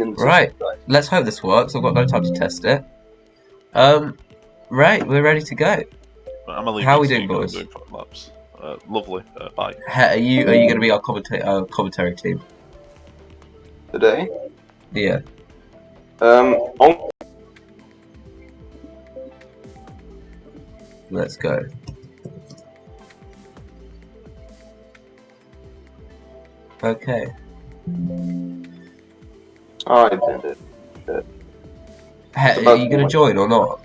in the system, Right. guys. Let's hope this works. I've got no time to test it. Right, we're ready to go. I'm gonna leave How are you we to doing, it 'cause I'm boys? doing 5 laps. Lovely. Bye. Are you going to be our commentary team? Today, Yeah. oh, Let's go. Okay. I ended. It's Are about to you be going to my. join or not?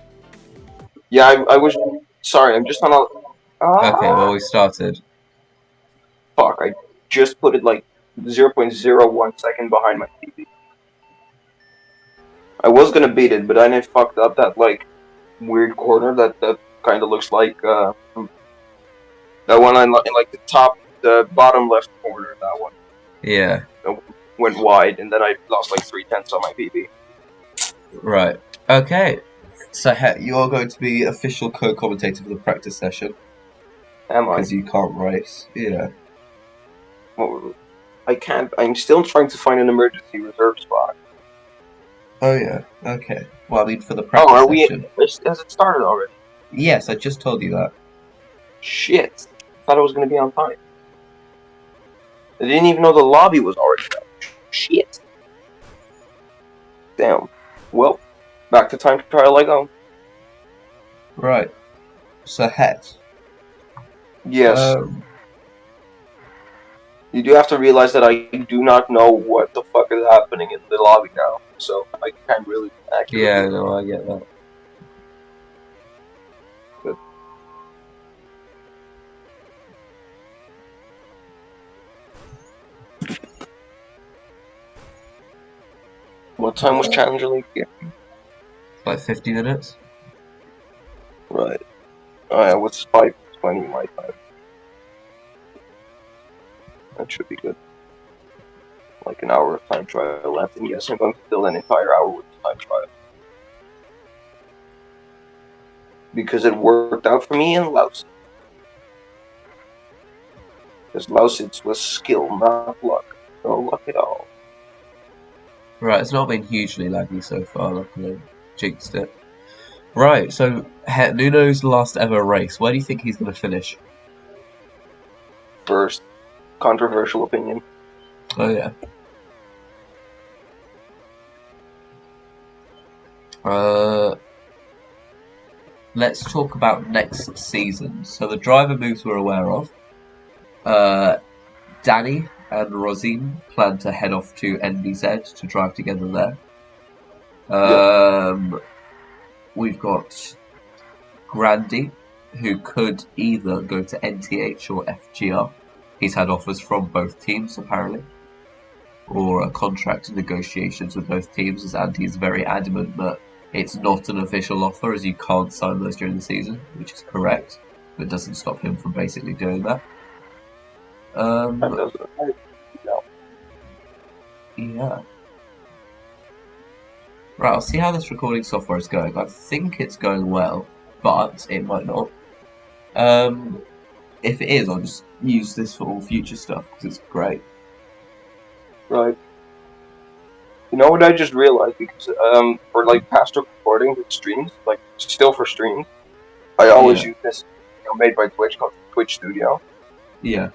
Yeah, I was. Sorry, I'm just on a. Okay, well, Ah, we started. fuck! I just put it like 0.01 second behind my TV. I was gonna beat it, but then I fucked up that like weird corner that kind of looks like that one in like the bottom left corner. That one Yeah, went wide, and then I lost like 3/10 on my PB. right. Okay. So, you're going to be official co-commentator for the practice session Am I? because you can't race. Yeah. Well, I can't. I'm still trying to find an emergency reserve spot. Oh, yeah. Okay. Well, I mean, for the Oh, practice are we? session. Has it started already? Yes, I just told you that. Shit! Thought I was gonna be on time. I didn't even know the lobby was already done. Shit! Damn. Well, back to time trial I go. Right. So, Yes, Um, you do have to realize that I do not know what the fuck is happening in the lobby now, so I can't really accurately. yeah, no, I get that. But what time was Challenger League here? Like 50 minutes? Right. What's 5:20 my time? That should be good. Like an hour of time trial left, and yes, I'm going to fill an entire hour with time trial. Because it worked out for me in Lausitz. Because Lausitz was skill, not luck. No luck at all. Right, it's not been hugely laggy so far, luckily. Jinxed it. Right, so Nuno's last ever race. Where do you think he's going to finish? First, controversial opinion. Oh, yeah. Uh, let's talk about next season. So the driver moves we're aware of. Danny and Rosine plan to head off to NBZ to drive together there. Yep. We've got Grandy, who could either go to NTH or FGR. He's had offers from both teams, apparently, or a contract negotiations with both teams, as Andy is very adamant that it's not an official offer, as you can't sign those during the season, which is correct, but doesn't stop him from basically doing that. That doesn't. No. Yeah. Right, I'll see how this recording software is going. I think it's going well, but it might not. If it is, I'll just use this for all future stuff because it's great. Right. You know what I just realized? Because for like past recordings and streams, like still for streams, I always Yeah, use this made by Twitch called Twitch Studio. yeah.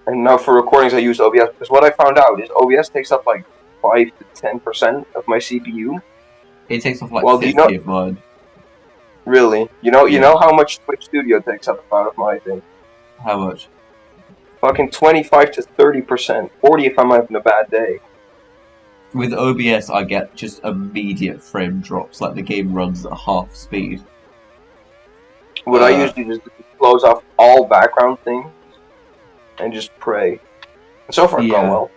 And now for recordings, I use OBS because what I found out is OBS takes up like 5 to 10% of my CPU. It takes off like Well, do you know 50 of mine. really? You Yeah. know how much Twitch Studio takes up out of my thing? How much? Fucking 25 to 30%, 40 if I'm having a bad day. With OBS, I get just immediate frame drops, like the game runs at half speed. What I usually just do is close off all background things and just pray. And so far, it's gone Yeah. well.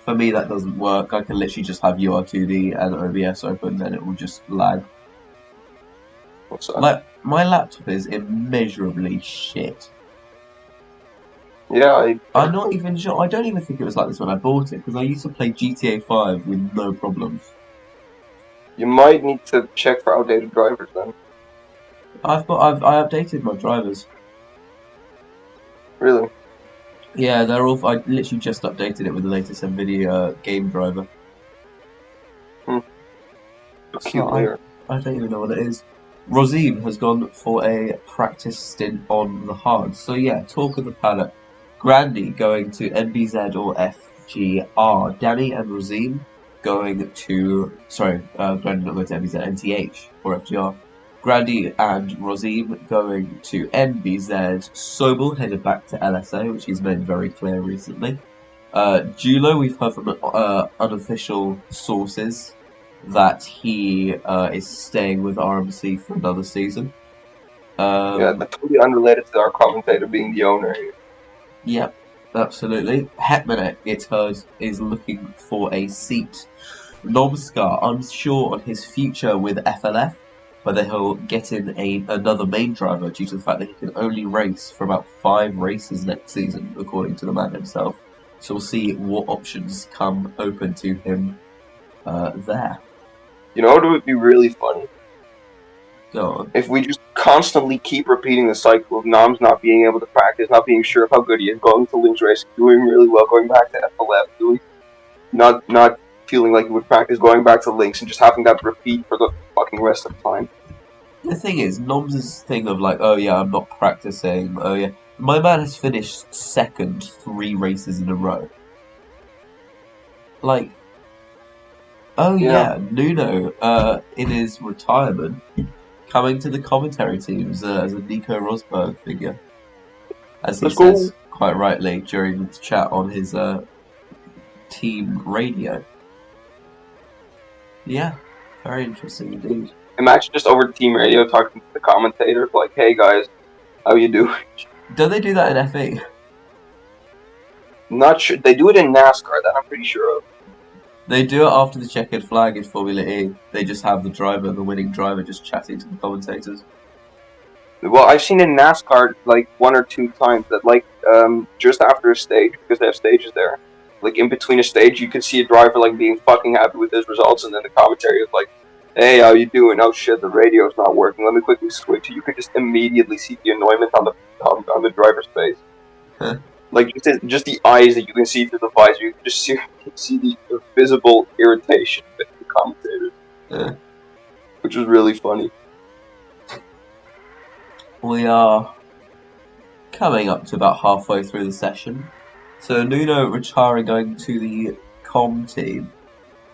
For me, that doesn't work. I can literally just have UR2D and OBS open, then it will just lag. What's that? Like, my laptop is immeasurably shit. Yeah, I'm not even sure. I don't even think it was like this when I bought it, because I used to play GTA 5 with no problems. you might need to check for outdated drivers then. I updated my drivers. Really? Yeah, they're all. I literally just updated it with the latest NVIDIA game driver. Cute layer. I don't even know what it is. Rosine has gone for a practice stint on the hard. So yeah, talk of the paddock. Grandy going to NBZ or FGR. Danny and Rosine going to Grandy not going to NBZ, NTH or FGR. Grandy and Rosine going to NBZ. Sobel headed back to LSA, which he's made very clear recently. Julo, we've heard from unofficial sources that he is staying with RMC for another season. Yeah, totally unrelated to our commentator being the owner here. Yep, absolutely. Hetmanek, it's heard, is looking for a seat. Nomskar, unsure on his future with FLF, whether he'll get in another main driver due to the fact that he can only race for about 5 races next season, according to the man himself. So we'll see what options come open to him there. You know what would be really funny? Go on. If we just constantly keep repeating the cycle of Noms not being able to practice, not being sure of how good he is, going to Lynx Racing, doing really well, going back to FLF, doing not feeling like he would practice, going back to Lynx, and just having that repeat for the fucking rest of the time. The thing is, Noms' thing of like, oh yeah, I'm not practicing, oh yeah. My man has finished second 3 races in a row. Like, oh yeah, Nuno, in his retirement, coming to the commentary teams as a Nico Rosberg figure. As he says quite rightly during the chat on his team radio. Yeah, very interesting indeed. Imagine just over team radio talking to the commentator, like, hey guys, how you doing? Do they do that in FE? Not sure. They do it in NASCAR, that I'm pretty sure of. They do it after the checkered flag in Formula E. They just have the winning driver, just chatting to the commentators. Well, I've seen in NASCAR like 1 or 2 times that like just after a stage, because they have stages there, like in between a stage, you can see a driver like being fucking happy with his results, and then the commentary is like, "Hey, how you doing? Oh shit, the radio's not working. Let me quickly switch." You could just immediately see the annoyment on the driver's face. Huh. Like just the eyes that you can see through the visor, you can just see the visible irritation with the commentators, which was really funny. We are coming up to about halfway through the session. So Nuno retiring, going to the com team.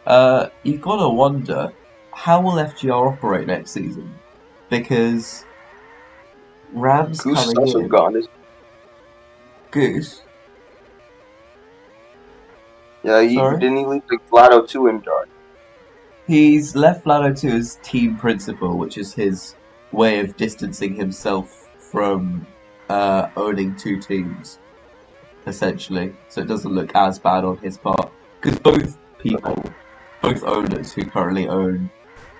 You've got to wonder, how will FGR operate next season? Because Rams Goose coming is also in. Gone, isn't Goose? Yeah, didn't he leave like Vlado 2 in charge? He's left Vlado 2 as team principal, which is his way of distancing himself from owning 2 teams, essentially. So it doesn't look as bad on his part. Because both owners who currently own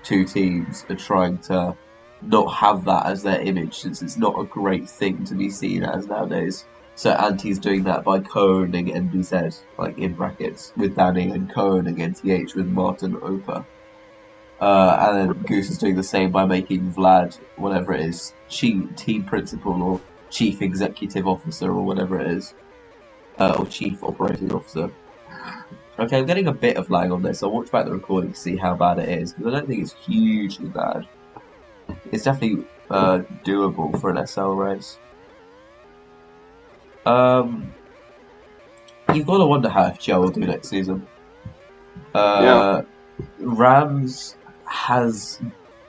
2 teams are trying to not have that as their image, since it's not a great thing to be seen as nowadays. So Anti's doing that by co-owning NBZ, like in brackets, with Danny, and co-owning NTH with Martin Opa. And then Goose is doing the same by making Vlad, whatever it is, team principal or chief executive officer or whatever it is. Or chief operating officer. Okay, I'm getting a bit of lag on this. I'll watch back the recording to see how bad it is, because I don't think it's hugely bad. It's definitely doable for an SL race. You've got to wonder how FGL will do next season. Rams has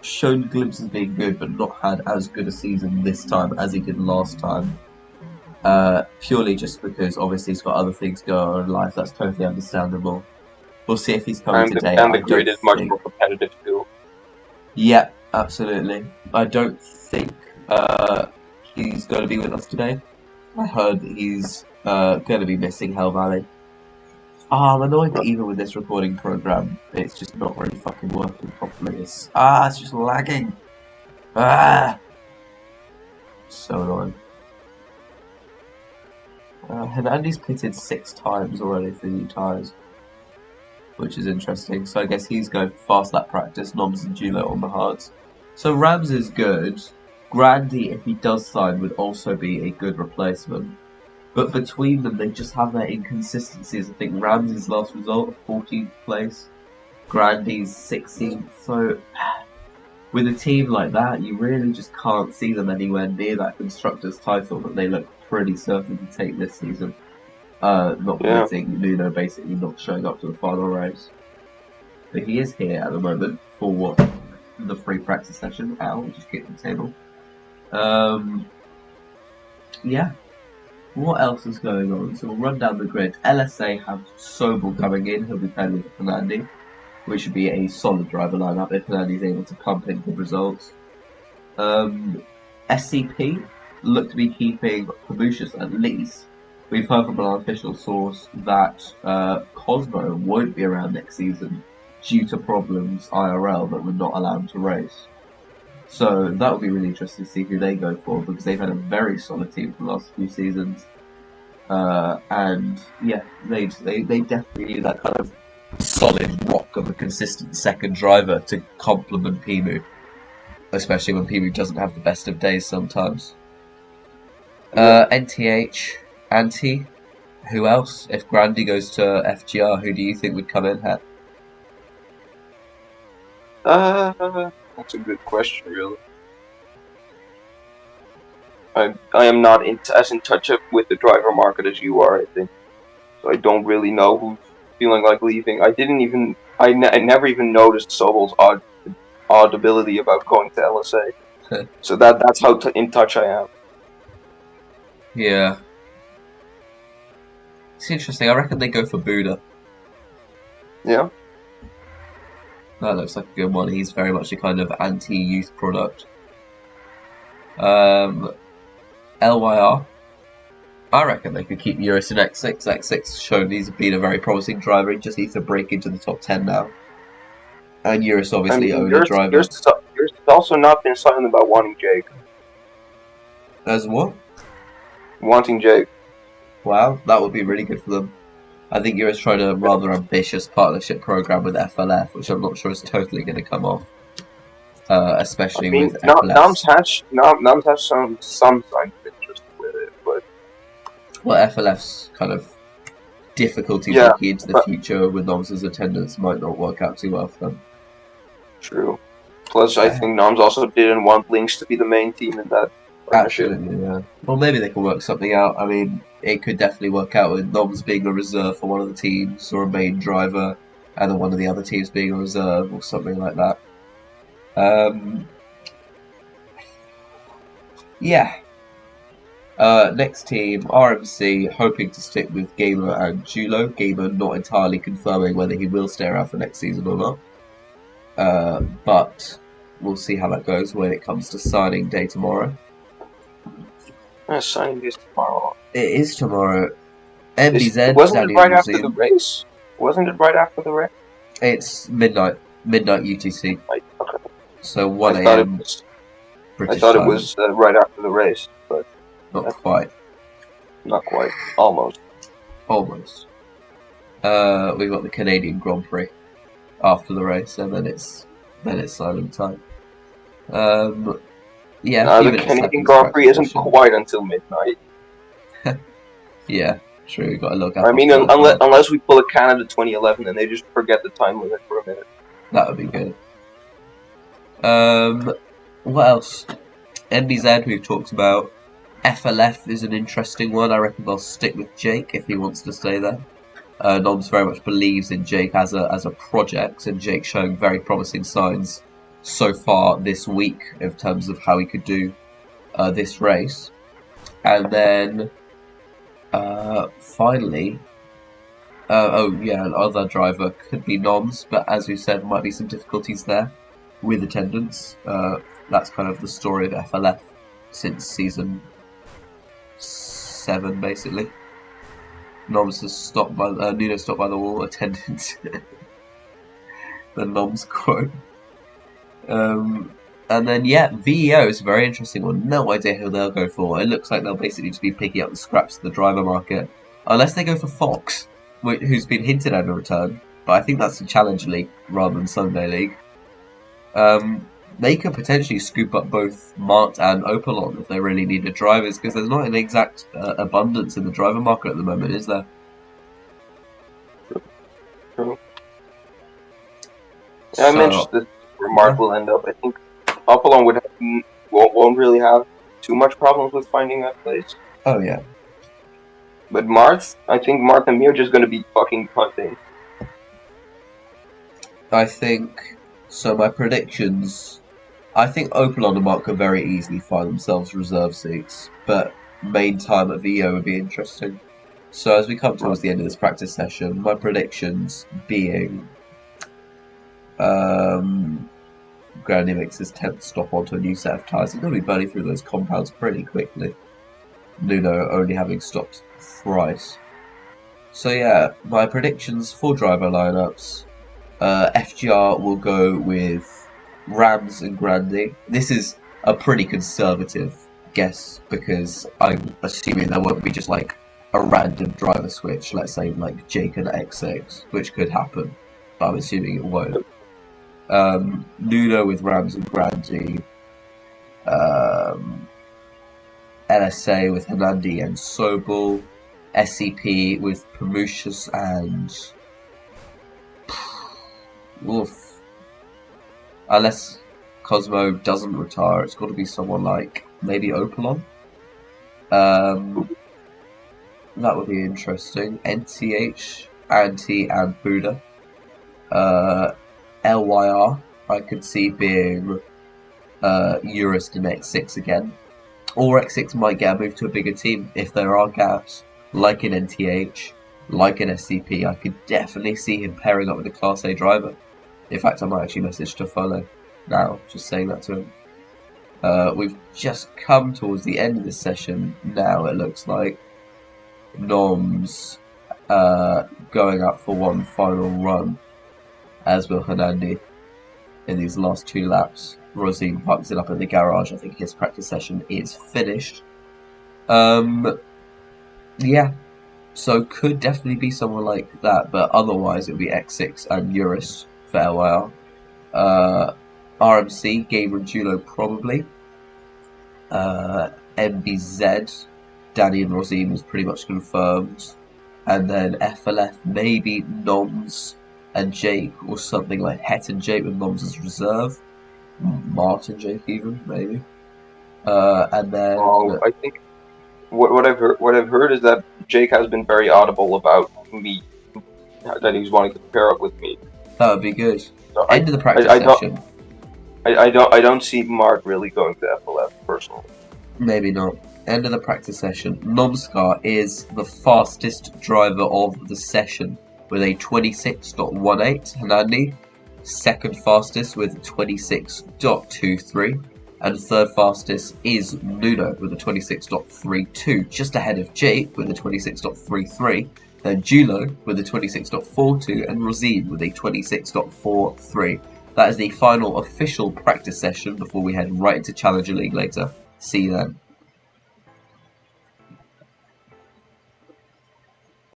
shown glimpses of being good, but not had as good a season this time as he did last time. Purely just because obviously he's got other things going on in life. That's totally understandable. We'll see if he's coming today. And the grid is much more competitive too. Yeah, absolutely. I don't think he's going to be with us today. I heard he's going to be missing Hell Valley. I'm annoyed that even with this recording program, it's just not really fucking working properly. It's just lagging. So annoying. Hernandez pitted 6 times already for new tyres, which is interesting. So I guess he's going fast lap practice, Noms and Julo on the hards. So Rams is good. Grandy, if he does sign, would also be a good replacement. But between them, they just have their inconsistencies. I think Rams' last result, 14th place. Grandy's 16th. So with a team like that, you really just can't see them anywhere near that constructors' title that they look pretty certain to take this season. Not Yeah. permitting Nuno basically not showing up to the final race. But he is here at the moment for the free practice session. Ow, just kicked the table. Yeah. What else is going on? So we'll run down the grid. LSA have Sobel coming in. He'll be paired with Fernandi, which should be a solid driver lineup if Fernandi's able to pump in good results. SCP look to be keeping Caboocius at least. We've heard from an unofficial source that Cosmo won't be around next season due to problems IRL that would not allow him to race. So that would be really interesting to see who they go for, because they've had a very solid team for the last few seasons. And yeah, they definitely need that kind of solid rock of a consistent second driver to complement Pimu, especially when Pimu doesn't have the best of days sometimes. NTH, Anti, who else? If Grandy goes to FGR, who do you think would come in here? That's a good question, really. I am not as in touch with the driver market as you are, I think. So I don't really know who's feeling like leaving. I never even noticed Sobel's odd ability about going to LSA. So that's how in touch I am. Yeah. It's interesting. I reckon they go for Buddha. Yeah. That looks like a good one. He's very much a kind of anti-youth product. LYR. I reckon they could keep Eurus in X6. X6 shown he's been a very promising driver. He just needs to break into the top 10 now. And Eurus obviously only driver. Yours has also not been silent about wanting Jake. As what? Wanting Jake. Wow, that would be really good for them. I think Eurus tried a rather ambitious partnership program with FLF, which I'm not sure is totally going to come off. Especially with FLF. Noms has some signs of interest with it, but well, FLF's kind of difficulties looking into the future with Noms' attendance might not work out too well for them. True. Plus, I think Noms also didn't want Lynx to be the main team in that partnership. Absolutely, yeah. Well, maybe they can work something out. I mean, it could definitely work out with Noms being a reserve for one of the teams, or a main driver, and then one of the other teams being a reserve, or something like that. Yeah. Next team, RMC, hoping to stick with Gamer and Julo. Gamer not entirely confirming whether he will stay around for next season or not. But we'll see how that goes when it comes to signing day tomorrow. Signing day tomorrow. It is tomorrow. MBZ. Wasn't it right after the race? Wasn't it right after the race? It's midnight UTC. Okay. So 1 a.m. I thought it was right after the race, but not quite. Not quite. Almost. Almost. We've got the Canadian Grand Prix after the race, and then it's silent time. Yeah. The Canadian Grand Prix isn't quite until midnight. Yeah, true. We've got to look up. I mean, unless we pull a Canada 2011 and they just forget the time limit for a minute. That would be good. What else? MBZ we've talked about. FLF is an interesting one. I reckon they'll stick with Jake if he wants to stay there. Noms very much believes in Jake as a project, and Jake showing very promising signs so far this week in terms of how he could do this race. And then finally, another driver could be Noms, but as we said, might be some difficulties there with attendance. That's kind of the story of FLF since season 7, basically. Noms has stopped by Nuno stopped by the wall. Attendance. The Noms quote. And then VEO is a very interesting one. No idea who they'll go for. It looks like they'll basically just be picking up the scraps of the driver market, unless they go for Fox, who's been hinted at a return. But I think that's a Challenge League rather than Sunday League. They could potentially scoop up both Mart and Opalon if they really needed drivers, because there's not an exact abundance in the driver market at the moment, is there? True. Yeah, I'm So, interested where yeah. Marth will end up. I think Apollon won't really have too much problems with finding that place. Oh, yeah. But Marth, I think Marth and me are just gonna be fucking punting. I think, so my predictions, I think Opalon and Mark could very easily find themselves reserve seats, but main time at VO would be interesting. So as we come towards the end of this practice session, my predictions being Granny makes his 10th stop onto a new set of tyres. He's going to be burning through those compounds pretty quickly. Nuno only having stopped thrice. So yeah, my predictions for driver lineups. FGR will go with Rams and Grandy. This is a pretty conservative guess because I'm assuming there won't be just like a random driver switch, let's say like Jake and X6, which could happen, but I'm assuming it won't. Nuno with Rams and Grandy. Um, LSA with Hernandi and Sobel. SCP with Prometheus and Wolf. Unless Cosmo doesn't retire, it's got to be someone like maybe Opalon. That would be interesting. NTH, Anti, and Buddha. LYR, I could see being Eurist and X6 again. Or X6 might get a move to a bigger team if there are gaps, like in NTH, like in SCP. I could definitely see him pairing up with a Class A driver. In fact, I might actually message Tofolo now, just saying that to him. We've just come towards the end of this session now, it looks like. Noms going up for one final run, as will Hernandi in these last 2 laps. Rosine parks it up in the garage. I think his practice session is finished. Yeah, so could definitely be someone like that, but otherwise it would be X6 and Eurus for LYR. RMC, Gamer and Julo probably. MBZ, Danny and Rosine was pretty much confirmed. And then FLF, maybe Noms and Jake, or something like Het and Jake with Noms as reserve. Martin Jake even, maybe. And then... I think what I've heard is that Jake has been very audible about me, that he's wanting to pair up with me. That would be good. So End of the practice session. I don't see Mark really going to FLF personally. Maybe not. End of the practice session. Nomskar is the fastest driver of the session with a 26.18. Hernandi, second fastest with 26.23. And third fastest is Nuno with a 26.32, just ahead of Jake with a 26.33. Then Julo with a 26.42 and Rosine with a 26.43. That is the final official practice session before we head right into Challenger League later. See you then.